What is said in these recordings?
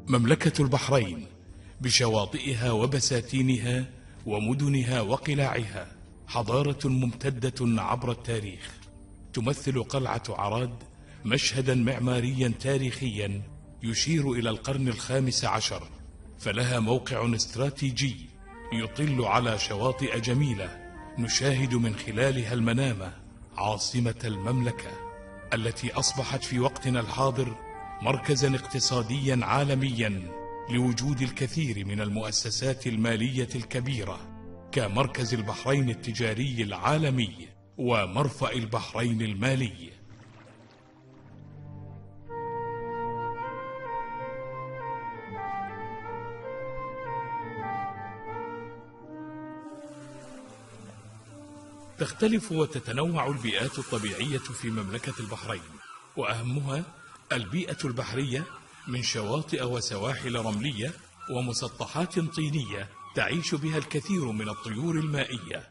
مملكة البحرين بشواطئها وبساتينها ومدنها وقلاعها حضارة ممتدة عبر التاريخ، تمثل قلعة عراد مشهدا معماريا تاريخيا يشير إلى القرن ال15، فلها موقع استراتيجي يطل على شواطئ جميلة نشاهد من خلالها المنامة، عاصمة المملكة التي أصبحت في وقتنا الحاضر مركزا اقتصاديا عالميا لوجود الكثير من المؤسسات المالية الكبيرة كمركز البحرين التجاري العالمي ومرفأ البحرين المالي. تختلف وتتنوع البيئات الطبيعية في مملكة البحرين، وأهمها البيئة البحرية من شواطئ وسواحل رملية ومسطحات طينية تعيش بها الكثير من الطيور المائية،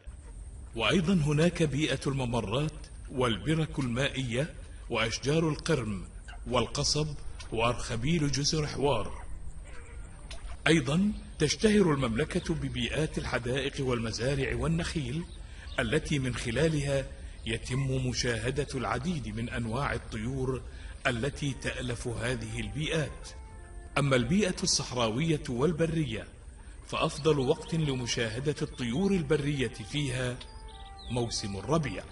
وأيضا هناك بيئة الممرات والبرك المائية وأشجار القرم والقصب وأرخبيل جزر حوار. أيضا تشتهر المملكة ببيئات الحدائق والمزارع والنخيل التي من خلالها يتم مشاهدة العديد من أنواع الطيور التي تألف هذه البيئات. أما البيئة الصحراوية والبرية فأفضل وقت لمشاهدة الطيور البرية فيها موسم الربيع.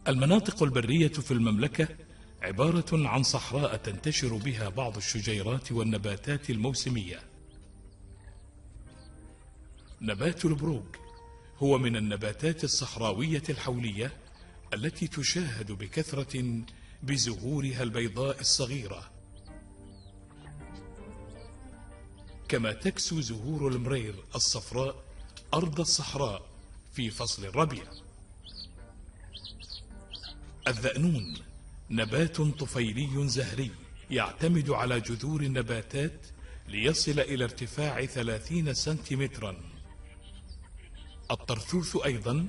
المناطق البرية في المملكة عبارة عن صحراء تنتشر بها بعض الشجيرات والنباتات الموسمية. نبات البروج هو من النباتات الصحراوية الحولية التي تشاهد بكثرة بزهورها البيضاء الصغيرة، كما تكسو زهور المرير الصفراء أرض الصحراء في فصل الربيع. الذأنون نبات طفيلي زهري يعتمد على جذور النباتات ليصل إلى ارتفاع 30 سنتيمترا. الطرثوث أيضا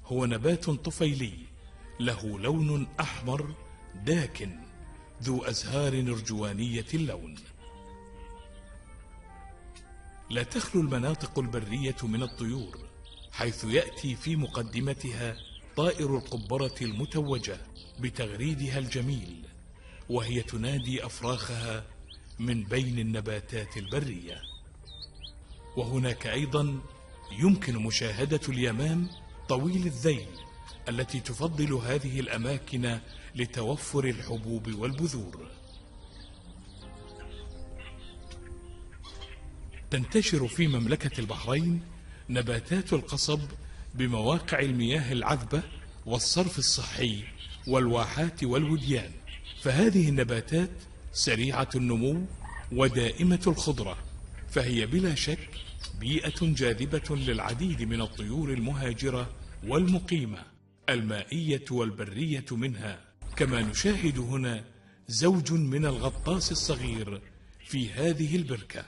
هو نبات طفيلي له لون أحمر داكن ذو أزهار أرجوانية اللون. لا تخلو المناطق البرية من الطيور، حيث يأتي في مقدمتها طائر القبرة المتوجة بتغريدها الجميل، وهي تنادي أفراخها من بين النباتات البرية. وهناك أيضا يمكن مشاهدة اليمام طويل الذيل التي تفضل هذه الأماكن لتوفر الحبوب والبذور. تنتشر في مملكة البحرين نباتات القصب بمواقع المياه العذبة والصرف الصحي والواحات والوديان، فهذه النباتات سريعة النمو ودائمة الخضرة، فهي بلا شك بيئة جاذبة للعديد من الطيور المهاجرة والمقيمة المائية والبرية منها. كما نشاهد هنا زوج من الغطاس الصغير في هذه البركة،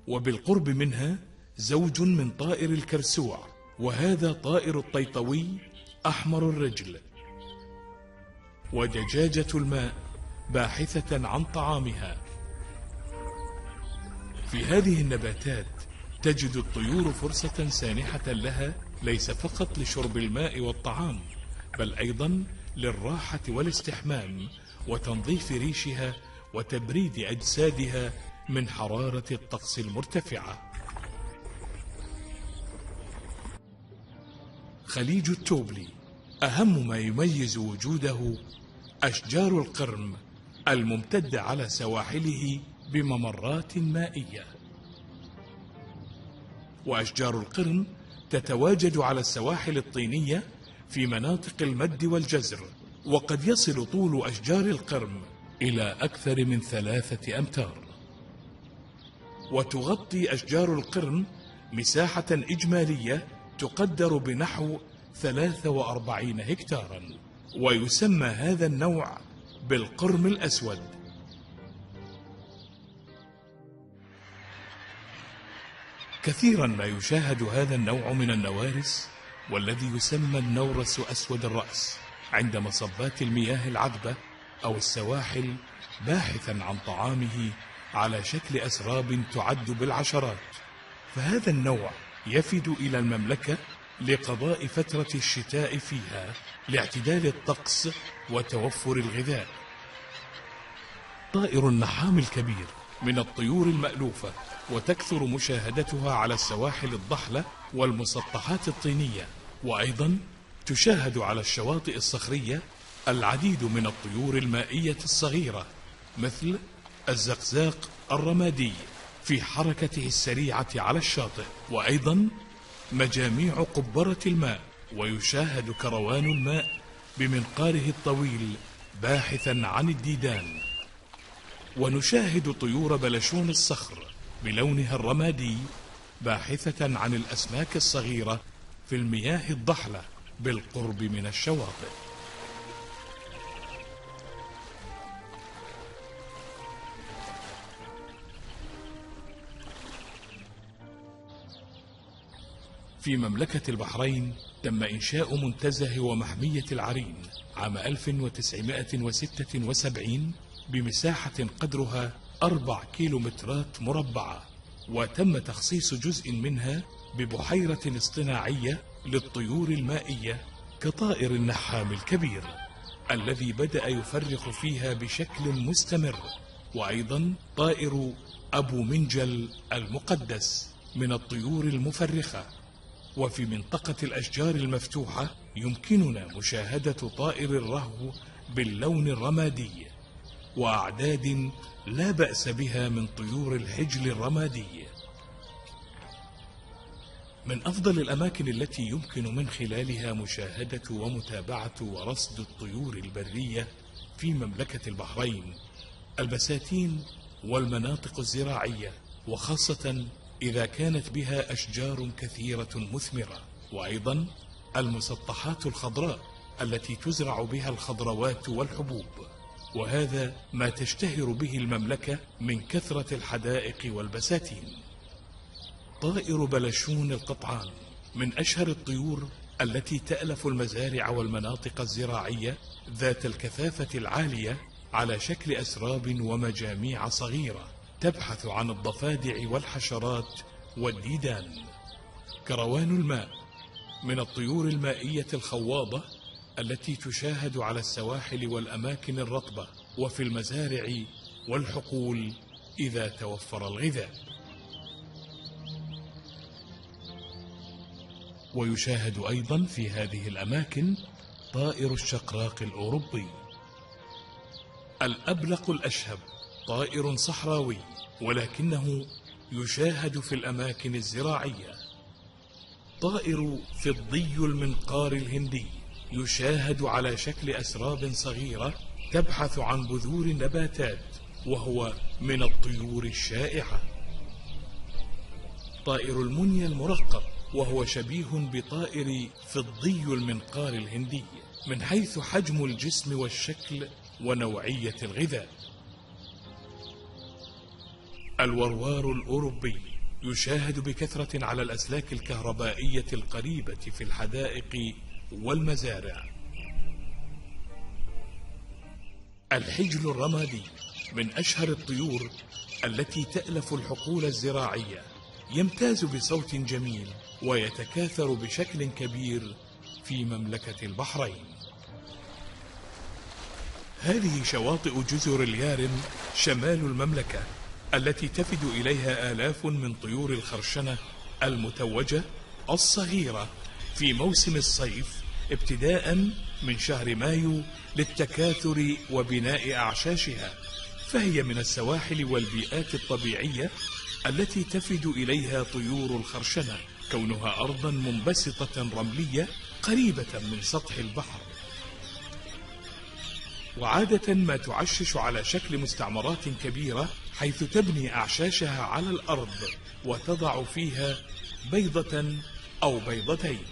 وبالقرب منها زوج من طائر الكرسوع، وهذا طائر الطيطوي أحمر الرجل. ودجاجة الماء باحثة عن طعامها. في هذه النباتات تجد الطيور فرصة سانحة لها، ليس فقط لشرب الماء والطعام، بل أيضا للراحة والاستحمام وتنظيف ريشها وتبريد أجسادها من حرارة الطقس المرتفعة. خليج التوبلي أهم ما يميز وجوده أشجار القرم الممتدة على سواحله بممرات مائية. وأشجار القرم تتواجد على السواحل الطينية في مناطق المد والجزر، وقد يصل طول أشجار القرم إلى أكثر من 3 أمتار. وتغطي أشجار القرم مساحة إجمالية تقدر بنحو 43 هكتارا، ويسمى هذا النوع بالقرم الأسود. كثيرا ما يشاهد هذا النوع من النوارس والذي يسمى النورس أسود الرأس عند مصبات المياه العذبة أو السواحل باحثا عن طعامه على شكل أسراب تعد بالعشرات. فهذا النوع يفد إلى المملكة لقضاء فترة الشتاء فيها لاعتدال الطقس وتوفر الغذاء. طائر النحام الكبير من الطيور المألوفة، وتكثر مشاهدتها على السواحل الضحلة والمسطحات الطينية، وأيضا تشاهد على الشواطئ الصخرية العديد من الطيور المائية الصغيرة مثل الزقزاق الرمادي في حركته السريعة على الشاطئ، وأيضا مجاميع قبرة الماء، ويشاهد كروان الماء بمنقاره الطويل باحثا عن الديدان. ونشاهد طيور بلشون الصخر بلونها الرمادي باحثة عن الأسماك الصغيرة في المياه الضحلة بالقرب من الشواطئ. في مملكة البحرين تم إنشاء منتزه ومحمية العرين عام 1976 بمساحة قدرها 4 كيلومترات مربعة، وتم تخصيص جزء منها ببحيرة اصطناعية للطيور المائية كطائر النحام الكبير الذي بدأ يفرخ فيها بشكل مستمر، وأيضا طائر أبو منجل المقدس من الطيور المفرخة. وفي منطقة الأشجار المفتوحة يمكننا مشاهدة طائر الرهو باللون الرمادي وأعداد لا بأس بها من طيور الحجل الرمادي. من أفضل الأماكن التي يمكن من خلالها مشاهدة ومتابعة ورصد الطيور البرية في مملكة البحرين البساتين والمناطق الزراعية، وخاصة إذا كانت بها أشجار كثيرة مثمرة، وأيضا المسطحات الخضراء التي تزرع بها الخضروات والحبوب، وهذا ما تشتهر به المملكة من كثرة الحدائق والبساتين. طائر بلشون القطعان من أشهر الطيور التي تألف المزارع والمناطق الزراعية ذات الكثافة العالية على شكل أسراب ومجاميع صغيرة تبحث عن الضفادع والحشرات والديدان. كروان الماء من الطيور المائية الخواضة التي تشاهد على السواحل والأماكن الرطبة وفي المزارع والحقول إذا توفر الغذاء. ويشاهد أيضا في هذه الأماكن طائر الشقراق الأوروبي. الأبلق الأشهب طائر صحراوي ولكنه يشاهد في الأماكن الزراعية. طائر فضي المنقار الهندي يشاهد على شكل أسراب صغيرة تبحث عن بذور النباتات، وهو من الطيور الشائعة. طائر المنيا المرقب وهو شبيه بطائر فضي المنقار الهندي من حيث حجم الجسم والشكل ونوعية الغذاء. الوروار الأوروبي يشاهد بكثرة على الأسلاك الكهربائية القريبة في الحدائق والمزارع. الحجل الرمادي من أشهر الطيور التي تألف الحقول الزراعية، يمتاز بصوت جميل ويتكاثر بشكل كبير في مملكة البحرين. هذه شواطئ جزر اليارم شمال المملكة التي تفد إليها آلاف من طيور الخرشنة المتوجة الصغيرة في موسم الصيف ابتداء من شهر مايو للتكاثر وبناء أعشاشها، فهي من السواحل والبيئات الطبيعية التي تفد إليها طيور الخرشنة كونها أرضا منبسطة رملية قريبة من سطح البحر، وعادة ما تعشش على شكل مستعمرات كبيرة حيث تبني أعشاشها على الأرض وتضع فيها بيضة أو بيضتين.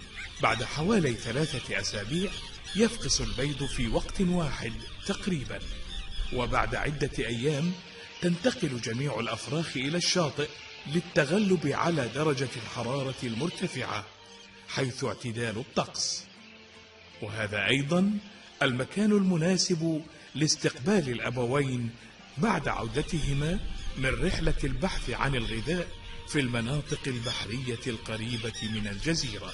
بعد حوالي 3 أسابيع يفقس البيض في وقت واحد تقريبا، وبعد عدة أيام تنتقل جميع الأفراخ إلى الشاطئ للتغلب على درجة الحرارة المرتفعة حيث اعتدال الطقس، وهذا أيضا المكان المناسب لاستقبال الأبوين بعد عودتهما من رحلة البحث عن الغذاء في المناطق البحرية القريبة من الجزيرة.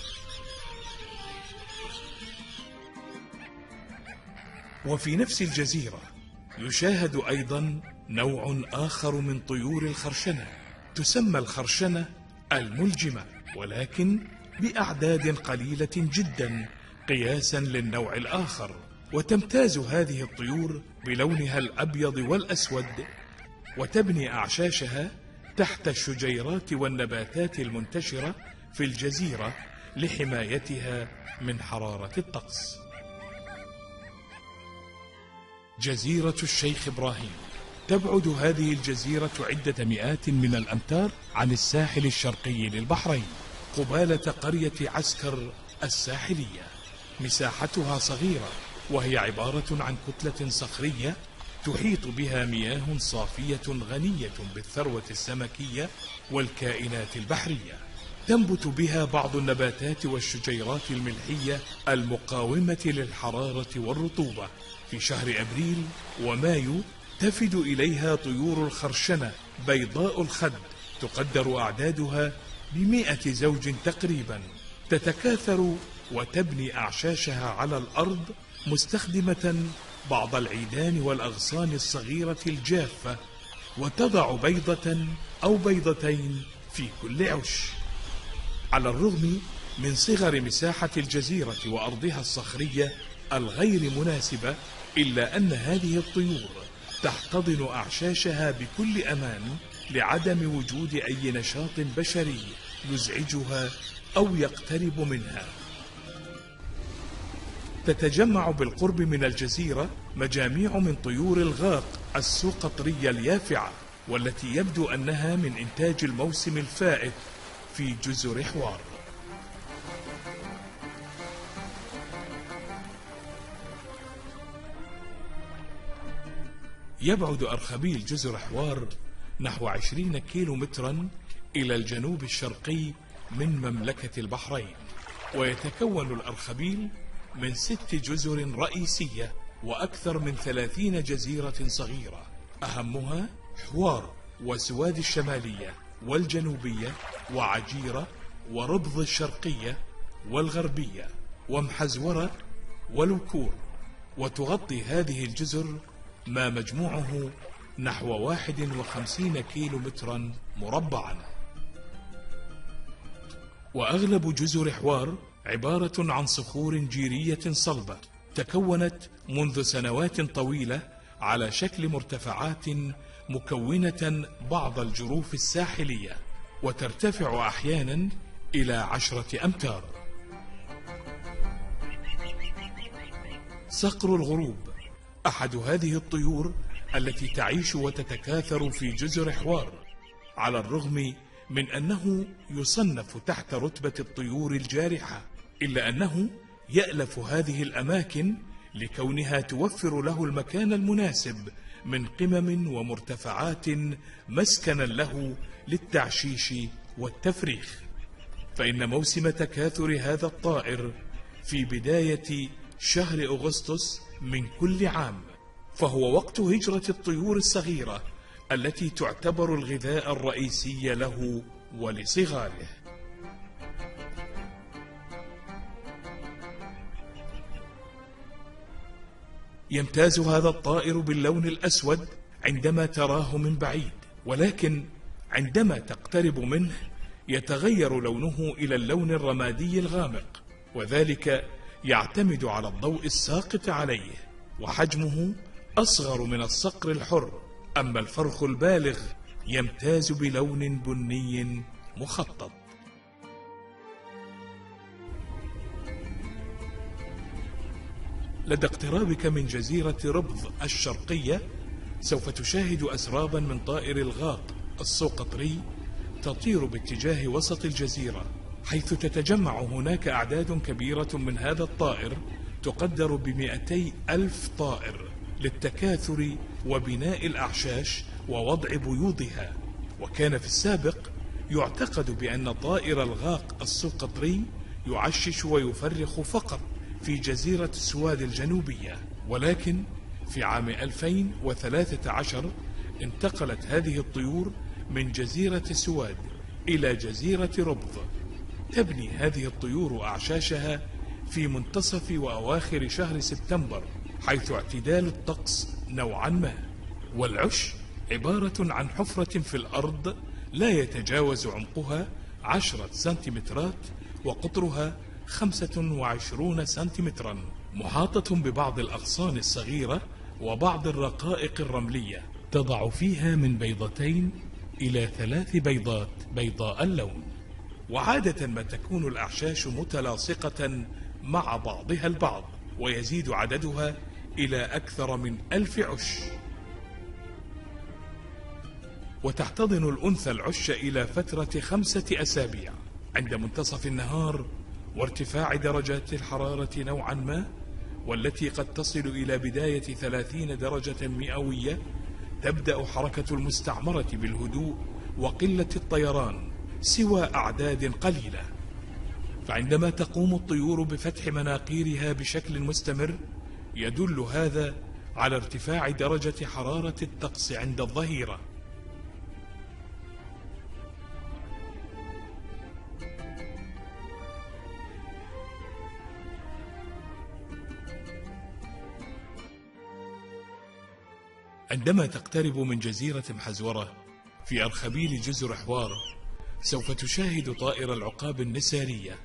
وفي نفس الجزيرة يشاهد أيضا نوع آخر من طيور الخرشنة، تسمى الخرشنة الملجمة، ولكن بأعداد قليلة جدا قياسا للنوع الآخر. وتمتاز هذه الطيور بلونها الأبيض والأسود، وتبني أعشاشها تحت الشجيرات والنباتات المنتشرة في الجزيرة لحمايتها من حرارة الطقس. جزيرة الشيخ إبراهيم. تبعد هذه الجزيرة عدة مئات من الأمتار عن الساحل الشرقي للبحرين، قبالة قرية عسكر الساحلية. مساحتها صغيرة، وهي عبارة عن كتلة صخرية تحيط بها مياه صافية غنية بالثروة السمكية والكائنات البحرية. تنبت بها بعض النباتات والشجيرات الملحية المقاومة للحرارة والرطوبة. في شهر أبريل ومايو تفد إليها طيور الخرشنة بيضاء الخد، تقدر أعدادها ب100 زوج تقريبا. تتكاثر وتبني أعشاشها على الأرض، مستخدمة بعض العيدان والأغصان الصغيرة الجافة، وتضع بيضة أو بيضتين في كل عش. على الرغم من صغر مساحة الجزيرة وأرضها الصخرية الغير مناسبة، إلا أن هذه الطيور تحتضن أعشاشها بكل أمان لعدم وجود أي نشاط بشري يزعجها أو يقترب منها. تتجمع بالقرب من الجزيرة مجاميع من طيور الغاق السوقطرية اليافعة، والتي يبدو أنها من إنتاج الموسم الفائت في جزر حوار. يبعد أرخبيل جزر حوار نحو 20 كيلومترا إلى الجنوب الشرقي من مملكة البحرين، ويتكون الأرخبيل من 6 جزر رئيسية وأكثر من 30 جزيرة صغيرة، أهمها حوار وسواد الشمالية والجنوبية وعجيرة وربض الشرقية والغربية ومحزورة ولوكور. وتغطي هذه الجزر ما مجموعه نحو 51 كيلومترا مربعا. وأغلب جزر حوار عبارة عن صخور جيرية صلبة تكونت منذ سنوات طويلة على شكل مرتفعات مكونة بعض الجروف الساحلية، وترتفع أحيانا إلى 10 أمتار. صقر الغروب أحد هذه الطيور التي تعيش وتتكاثر في جزر حوار، على الرغم من أنه يصنف تحت رتبة الطيور الجارحة، إلا أنه يألف هذه الأماكن لكونها توفر له المكان المناسب من قمم ومرتفعات مسكنا له للتعشيش والتفريخ. فإن موسم تكاثر هذا الطائر في بداية شهر أغسطس من كل عام، فهو وقت هجرة الطيور الصغيرة التي تعتبر الغذاء الرئيسي له ولصغاره. يمتاز هذا الطائر باللون الأسود عندما تراه من بعيد، ولكن عندما تقترب منه يتغير لونه إلى اللون الرمادي الغامق، وذلك يعتمد على الضوء الساقط عليه. وحجمه أصغر من الصقر الحر، أما الفرخ البالغ يمتاز بلون بني مخطط. لدى اقترابك من جزيرة ربض الشرقية سوف تشاهد أسرابا من طائر الغاق السوقطري تطير باتجاه وسط الجزيرة، حيث تتجمع هناك أعداد كبيرة من هذا الطائر تقدر ب200,000 طائر للتكاثر وبناء الأعشاش ووضع بيوضها. وكان في السابق يعتقد بأن طائر الغاق السوقطري يعشش ويفرخ فقط في جزيرة سواد الجنوبية، ولكن في عام 2013 انتقلت هذه الطيور من جزيرة سواد إلى جزيرة ربض. تبني هذه الطيور أعشاشها في منتصف وأواخر شهر سبتمبر، حيث اعتدال الطقس نوعا ما. والعش عبارة عن حفرة في الأرض لا يتجاوز عمقها 10 سنتيمترات وقطرها 25 سنتيمترا، محاطة ببعض الأغصان الصغيرة وبعض الرقائق الرملية، تضع فيها من 2 إلى 3 بيضات بيضاء اللون. وعادة ما تكون الأعشاش متلاصقة مع بعضها البعض، ويزيد عددها إلى أكثر من 1000 عش. وتحتضن الأنثى العش إلى فترة 5 أسابيع. عند منتصف النهار وارتفاع درجات الحرارة نوعا ما، والتي قد تصل إلى بداية 30 درجة مئوية، تبدأ حركة المستعمرة بالهدوء وقلة الطيران سوى أعداد قليلة. فعندما تقوم الطيور بفتح مناقيرها بشكل مستمر، يدل هذا على ارتفاع درجة حرارة الطقس عند الظهيرة. عندما تقترب من جزيرة محزورة في أرخبيل جزر حوار، سوف تشاهد طائر العقاب النسارية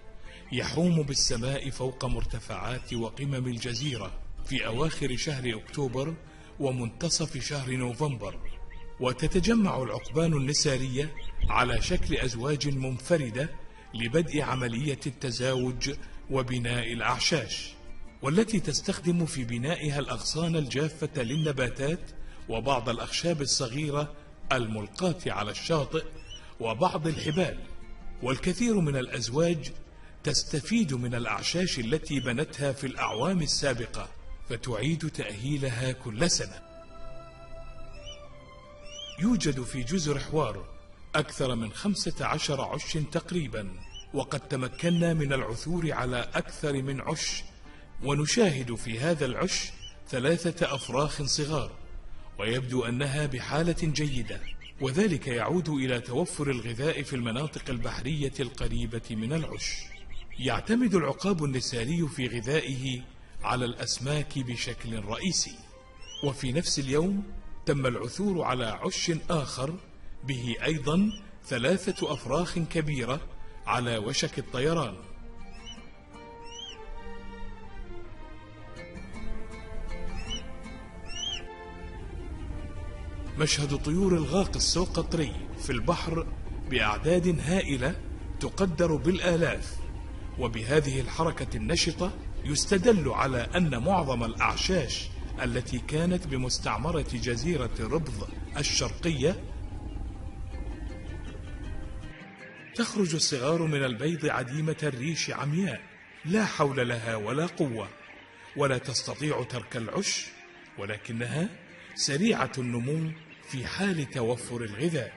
يحوم بالسماء فوق مرتفعات وقمم الجزيرة في أواخر شهر أكتوبر ومنتصف شهر نوفمبر. وتتجمع العقبان النسارية على شكل أزواج منفردة لبدء عملية التزاوج وبناء الأعشاش، والتي تستخدم في بنائها الأغصان الجافة للنباتات وبعض الأخشاب الصغيرة الملقاة على الشاطئ وبعض الحبال. والكثير من الأزواج تستفيد من الأعشاش التي بنتها في الأعوام السابقة، فتعيد تأهيلها كل سنة. يوجد في جزر حوار أكثر من 15 عش تقريبا، وقد تمكنا من العثور على أكثر من عش، ونشاهد في هذا العش 3 أفراخ صغار، ويبدو أنها بحالة جيدة، وذلك يعود إلى توفر الغذاء في المناطق البحرية القريبة من العش. يعتمد العقاب النساري في غذائه على الأسماك بشكل رئيسي. وفي نفس اليوم تم العثور على عش آخر به أيضا 3 أفراخ كبيرة على وشك الطيران. مشهد طيور الغاق السوقطري في البحر بأعداد هائلة تقدر بالآلاف. وبهذه الحركة النشطة يستدل على أن معظم الأعشاش التي كانت بمستعمرة جزيرة ربض الشرقية تخرج الصغار من البيض عديمة الريش عمياء، لا حول لها ولا قوة، ولا تستطيع ترك العش، ولكنها سريعة النمو في حال توفر الغذاء.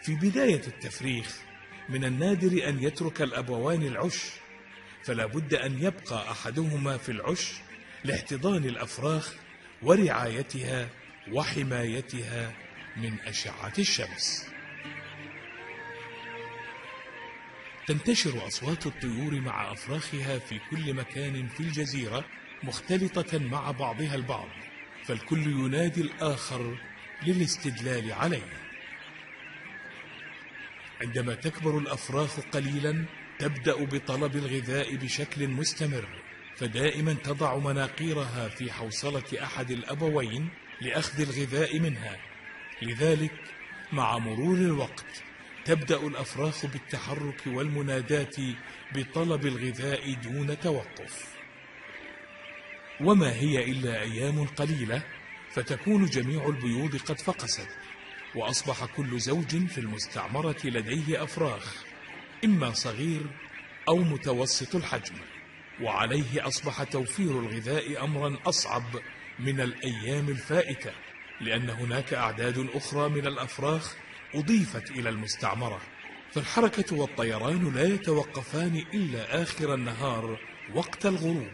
في بداية التفريخ من النادر أن يترك الأبوان العش، فلا بد أن يبقى أحدهما في العش لاحتضان الأفراخ ورعايتها وحمايتها من أشعة الشمس. تنتشر أصوات الطيور مع أفراخها في كل مكان في الجزيرة مختلطة مع بعضها البعض، فالكل ينادي الآخر للاستدلال عليه. عندما تكبر الأفراخ قليلا تبدأ بطلب الغذاء بشكل مستمر، فدائما تضع مناقيرها في حوصلة أحد الأبوين لأخذ الغذاء منها. لذلك مع مرور الوقت تبدأ الأفراخ بالتحرك والمنادات بطلب الغذاء دون توقف. وما هي إلا أيام قليلة فتكون جميع البيوض قد فقست، وأصبح كل زوج في المستعمرة لديه أفراخ، إما صغير أو متوسط الحجم، وعليه أصبح توفير الغذاء أمرا أصعب من الأيام الفائتة، لأن هناك أعداد أخرى من الأفراخ أضيفت إلى المستعمرة. فالحركة والطيران لا يتوقفان إلا آخر النهار وقت الغروب،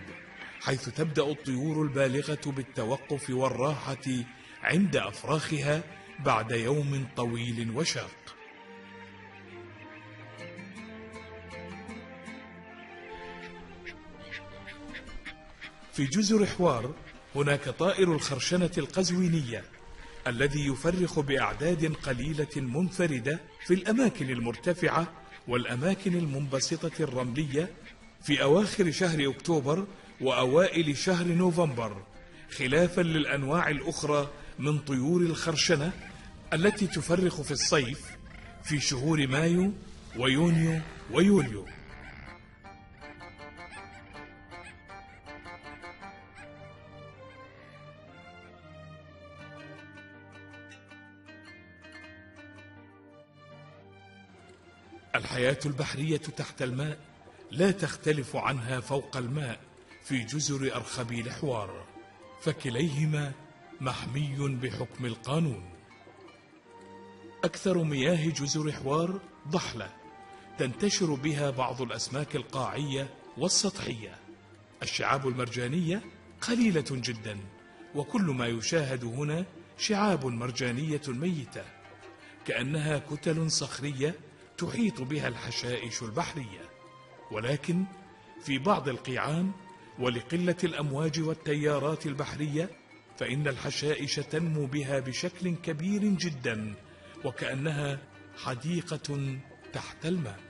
حيث تبدأ الطيور البالغة بالتوقف والراحة عند أفراخها بعد يوم طويل وشاق. في جزر حوار هناك طائر الخرشنة القزوينية الذي يفرخ بأعداد قليلة منفردة في الأماكن المرتفعة والأماكن المنبسطة الرملية في أواخر شهر أكتوبر وأوائل شهر نوفمبر، خلافا للأنواع الأخرى من طيور الخرشنة التي تفرخ في الصيف في شهور مايو ويونيو ويوليو. الحياة البحرية تحت الماء لا تختلف عنها فوق الماء في جزر أرخبيل حوار، فكليهما محمي بحكم القانون. أكثر مياه جزر حوار ضحلة تنتشر بها بعض الأسماك القاعية والسطحية. الشعاب المرجانية قليلة جدا، وكل ما يشاهد هنا شعاب مرجانية ميتة كأنها كتل صخرية تحيط بها الحشائش البحرية. ولكن في بعض القيعان ولقلة الأمواج والتيارات البحرية فإن الحشائش تنمو بها بشكل كبير جدا، وكأنها حديقة تحت الماء.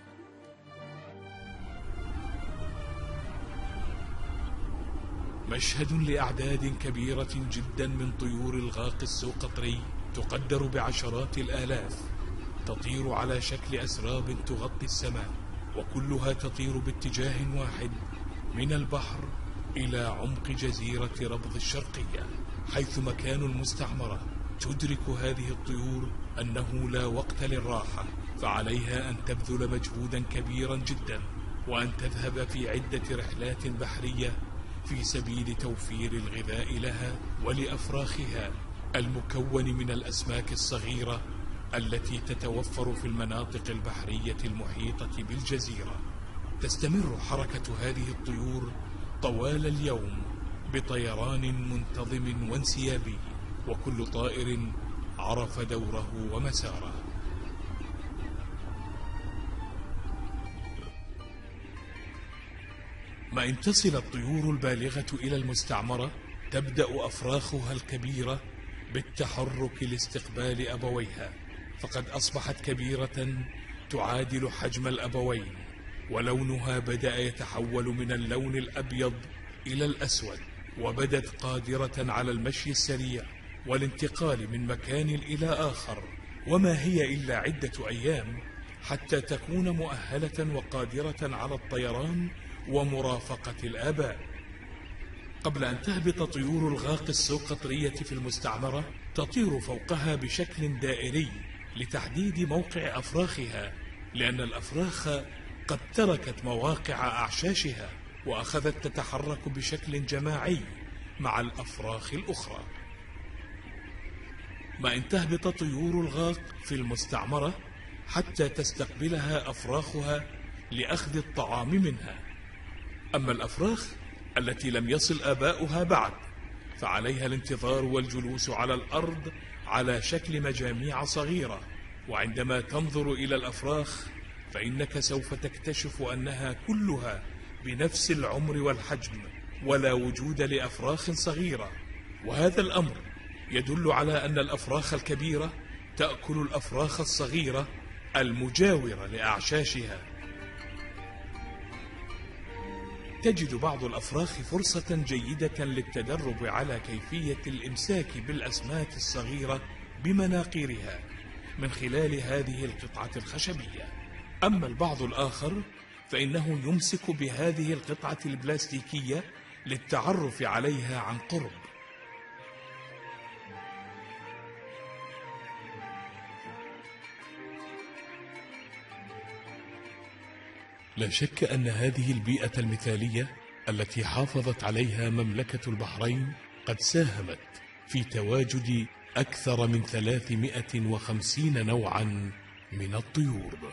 مشهد لأعداد كبيرة جدا من طيور الغاق السوقطري تقدر بعشرات الآلاف، تطير على شكل أسراب تغطي السماء، وكلها تطير باتجاه واحد من البحر إلى عمق جزيرة ربض الشرقية، حيث مكان المستعمرة. تدرك هذه الطيور أنه لا وقت للراحة، فعليها أن تبذل مجهودا كبيرا جدا وأن تذهب في عدة رحلات بحرية في سبيل توفير الغذاء لها ولأفراخها المكون من الأسماك الصغيرة التي تتوفر في المناطق البحرية المحيطة بالجزيرة. تستمر حركة هذه الطيور طوال اليوم بطيران منتظم وانسيابي، وكل طائر عرف دوره ومساره. ما إن تصل الطيور البالغة إلى المستعمرة تبدأ أفراخها الكبيرة بالتحرك لاستقبال أبويها، فقد أصبحت كبيرة تعادل حجم الأبوين، ولونها بدأ يتحول من اللون الأبيض إلى الأسود، وبدت قادرة على المشي السريع والانتقال من مكان إلى آخر، وما هي إلا عدة أيام حتى تكون مؤهلة وقادرة على الطيران ومرافقة الآباء. قبل أن تهبط طيور الغاق السوقطرية في المستعمرة تطير فوقها بشكل دائري لتحديد موقع أفراخها، لأن الأفراخ قد تركت مواقع أعشاشها وأخذت تتحرك بشكل جماعي مع الأفراخ الأخرى. ما إن تهبط طيور الغاق في المستعمرة حتى تستقبلها أفراخها لأخذ الطعام منها. أما الأفراخ التي لم يصل آباؤها بعد فعليها الانتظار والجلوس على الأرض على شكل مجاميع صغيرة، وعندما تنظر إلى الأفراخ فإنك سوف تكتشف أنها كلها بنفس العمر والحجم، ولا وجود لأفراخ صغيرة، وهذا الأمر يدل على أن الأفراخ الكبيرة تأكل الأفراخ الصغيرة المجاورة لأعشاشها. تجد بعض الأفراخ فرصة جيدة للتدرب على كيفية الإمساك بالأسماك الصغيرة بمناقيرها من خلال هذه القطعة الخشبية. أما البعض الآخر فإنه يمسك بهذه القطعة البلاستيكية للتعرف عليها عن قرب. لا شك أن هذه البيئة المثالية التي حافظت عليها مملكة البحرين قد ساهمت في تواجد أكثر من 350 نوعا من الطيور.